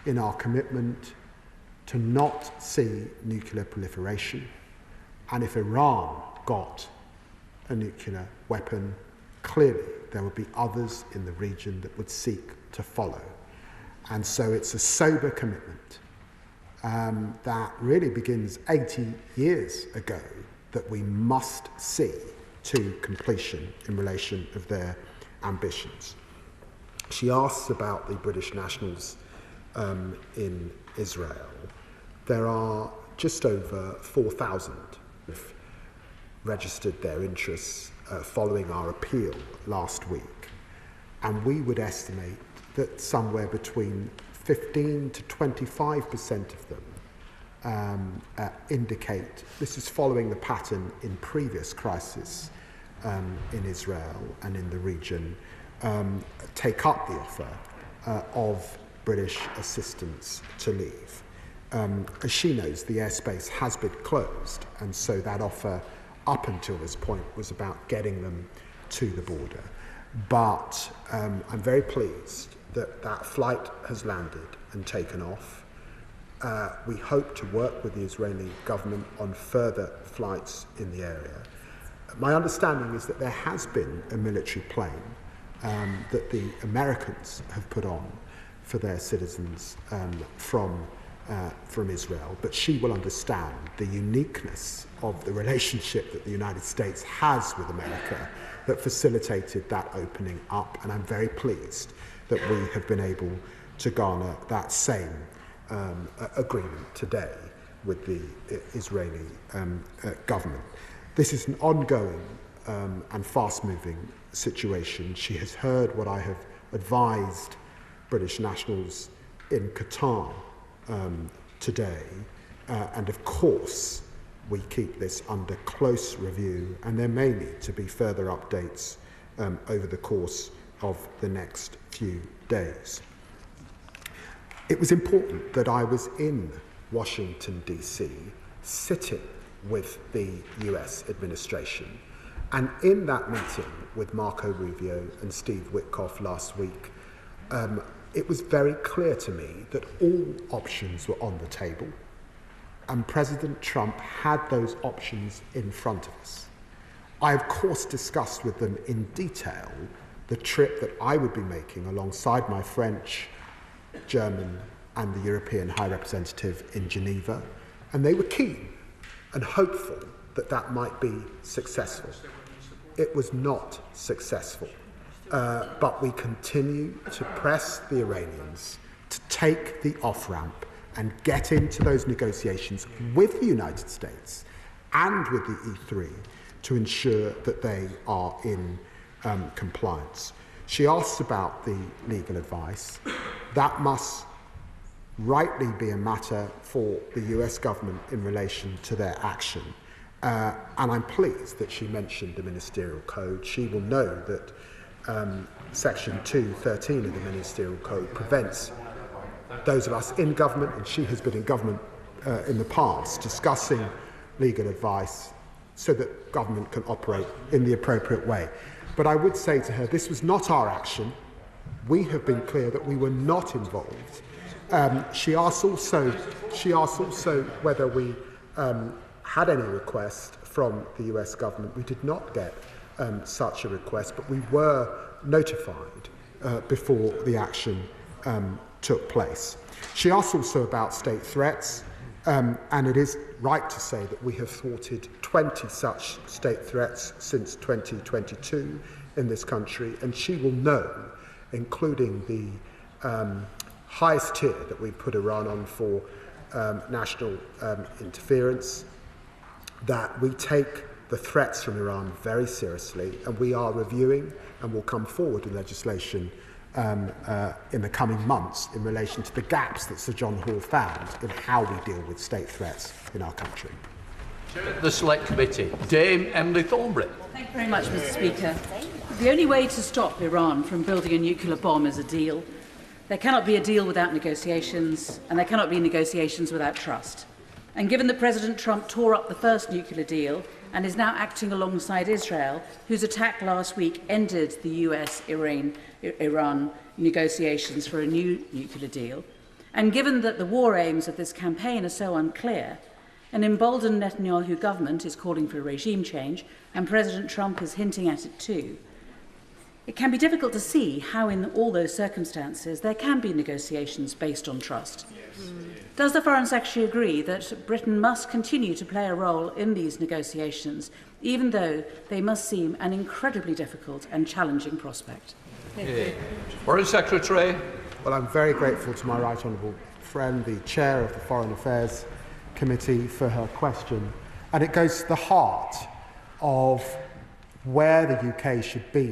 in our commitment to not see nuclear proliferation, and if Iran got a nuclear weapon, clearly there would be others in the region that would seek to follow. And so it's a sober commitment that really begins 80 years ago that we must see to completion in relation of their ambitions. She asks about the British nationals in Israel. There are just over 4,000 who've registered their interests following our appeal last week, and we would estimate that somewhere between 15 to 25% of them indicate, this is following the pattern in previous crises in Israel and in the region, take up the offer of British assistance to leave. As she knows, the airspace has been closed, and so that offer up until this point was about getting them to the border. But I'm very pleased that that flight has landed and taken off. We hope to work with the Israeli government on further flights in the area. My understanding is that there has been a military plane that the Americans have put on for their citizens from Israel, but she will understand the uniqueness of the relationship that the United States has with America that facilitated that opening up, and I'm very pleased that we have been able to garner that same agreement today with the Israeli government. This is an ongoing and fast-moving situation. She has heard what I have advised British nationals in Qatar today, and of course we keep this under close review, and there may need to be further updates over the course of the next few days. It was important that I was in Washington, D.C., sitting with the US administration, and in that meeting with Marco Rubio and Steve Witkoff last week, it was very clear to me that all options were on the table, and President Trump had those options in front of us. I, of course, discussed with them in detail the trip that I would be making alongside my French, German, and the European High Representative in Geneva, and they were keen and hopeful that that might be successful. It was not successful. But we continue to press the Iranians to take the off-ramp and get into those negotiations with the United States and with the E3 to ensure that they are in compliance. She asks about the legal advice. That must rightly be a matter for the US government in relation to their action. And I'm pleased that she mentioned the ministerial code. She will know that Section 213 of the Ministerial Code prevents those of us in government, and she has been in government in the past, discussing legal advice so that government can operate in the appropriate way. But I would say to her, this was not our action. We have been clear that we were not involved. She asked also whether we had any request from the US government. We did not get such a request, but we were notified before the action took place. She asked also about state threats, and it is right to say that we have thwarted 20 such state threats since 2022 in this country, and she will know, including the highest tier that we put Iran on for national interference, that we take the threats from Iran very seriously, and we are reviewing and will come forward with legislation in the coming months in relation to the gaps that Sir John Hall found in how we deal with state threats in our country. The Select Committee, Dame Emily Thornbury. Thank you very much, Mr. Speaker. The only way to stop Iran from building a nuclear bomb is a deal. There cannot be a deal without negotiations, and there cannot be negotiations without trust. And given that President Trump tore up the first nuclear deal and is now acting alongside Israel, whose attack last week ended the US-Iran negotiations for a new nuclear deal, And given that the war aims of this campaign are so unclear, an emboldened Netanyahu government is calling for a regime change, and President Trump is hinting at it too, it can be difficult to see how in all those circumstances there can be negotiations based on trust. Does the Foreign Secretary agree that Britain must continue to play a role in these negotiations, even though they must seem an incredibly difficult and challenging prospect? Foreign Secretary. Well, I'm very grateful to my right honourable friend, the Chair of the Foreign Affairs Committee, for her question. And it goes to the heart of where the UK should be